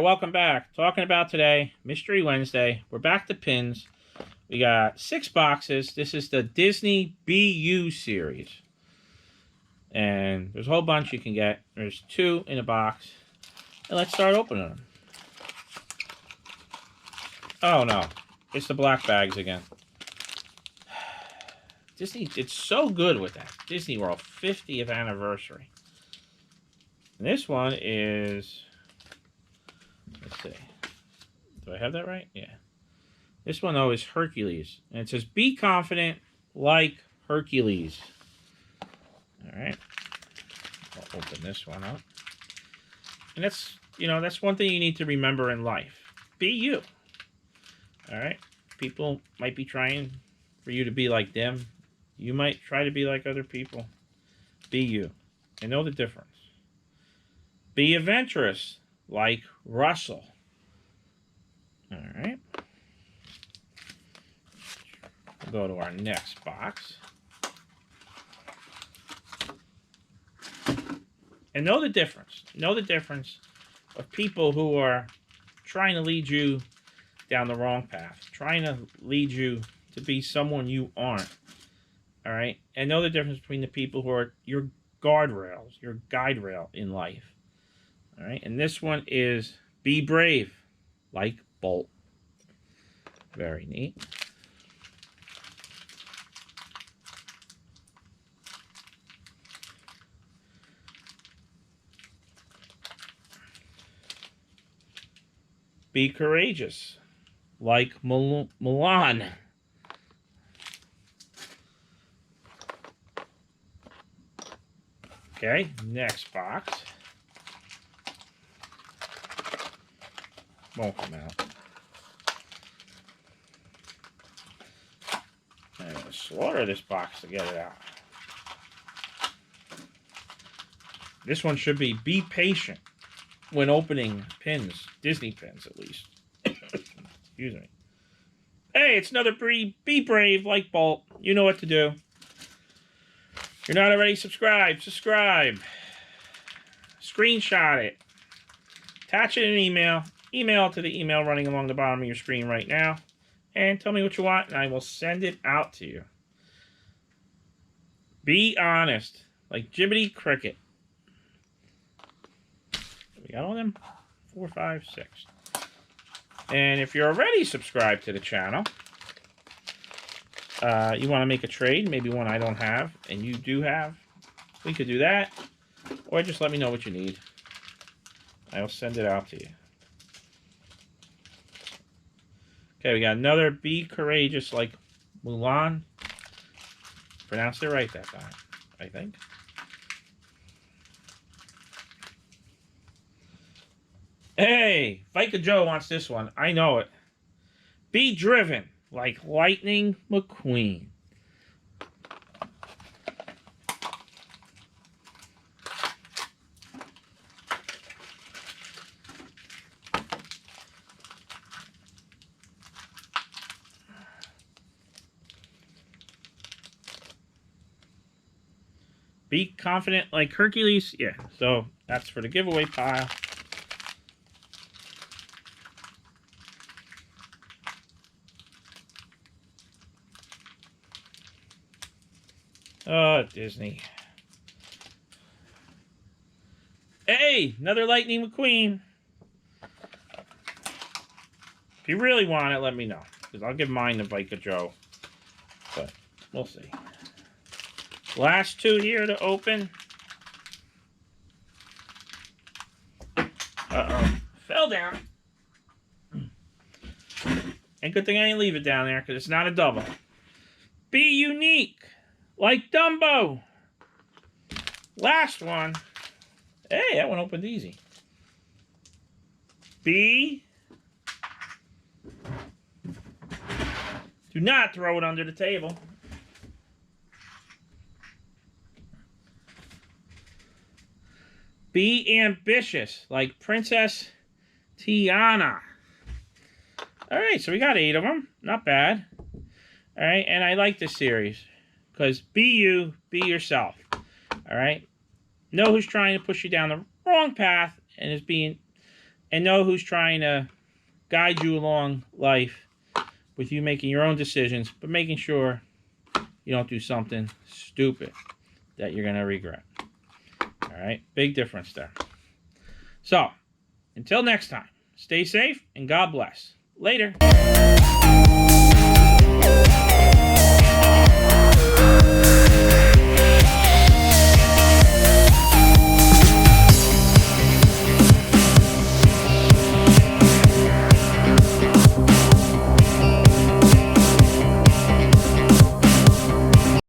welcome back. Talking about today, Mystery Wednesday. We're back to pins. We got 6 boxes. This is the Disney BU series. And there's a whole bunch you can get. There's 2 in a box. And let's start opening them. Oh no, it's the black bags again. Disney did so good with that. Disney World 50th anniversary. And this one is, let's see. Do I have that right? Yeah. This one, though, is Hercules. And it says, be confident like Hercules. All right. I'll open this one up. And that's, that's one thing you need to remember in life. Be you. All right. People might be trying for you to be like them. You might try to be like other people. Be you. And know the difference. Be adventurous like Russell. All right. We'll go to our next box. And know the difference. Know the difference of people who are trying to lead you down the wrong path. Trying to lead you to be someone you aren't. All right? And know the difference between the people who are your guardrails, your guide rail in life. All right? And this one is be brave like Bolt. Very neat. Be courageous like Milan. Okay, next box. Won't come out. I'm going to slaughter this box to get it out. This one should be patient when opening pins. Disney pins, at least. Excuse me. Hey, it's another be brave like Bolt. You know what to do. If you're not already subscribed, subscribe. Screenshot it. Attach it in an email. Email it to the email running along the bottom of your screen right now. And tell me what you want, and I will send it out to you. Be honest, like Jibbity Cricket. We got all of them? 4, 5, 6. And if you're already subscribed to the channel, you want to make a trade, maybe one I don't have, and you do have, we could do that. Or just let me know what you need. I'll send it out to you. Okay, we got another Be Courageous like Mulan. Pronounced it right that time, I think. Hey, Vika Joe wants this one. I know it. Be driven like Lightning McQueen. Be confident like Hercules. Yeah, so that's for the giveaway pile. Oh, Disney. Hey, another Lightning McQueen. If you really want it, let me know. Because I'll give mine to Vika Joe. But we'll see. Last 2 here to open. Uh-oh. Fell down. And good thing I didn't leave it down there because it's not a double. Be unique. Like Dumbo. Last one. Hey, that one opened easy. B. Do not throw it under the table. Be ambitious, like Princess Tiana. All right, so we got 8 of them. Not bad. All right, and I like this series because be you, be yourself. All right, know who's trying to push you down the wrong path and is being and know who's trying to guide you along life with you making your own decisions, but making sure you don't do something stupid that you're going to regret. All right? Big difference there. So, until next time, stay safe and God bless. Later.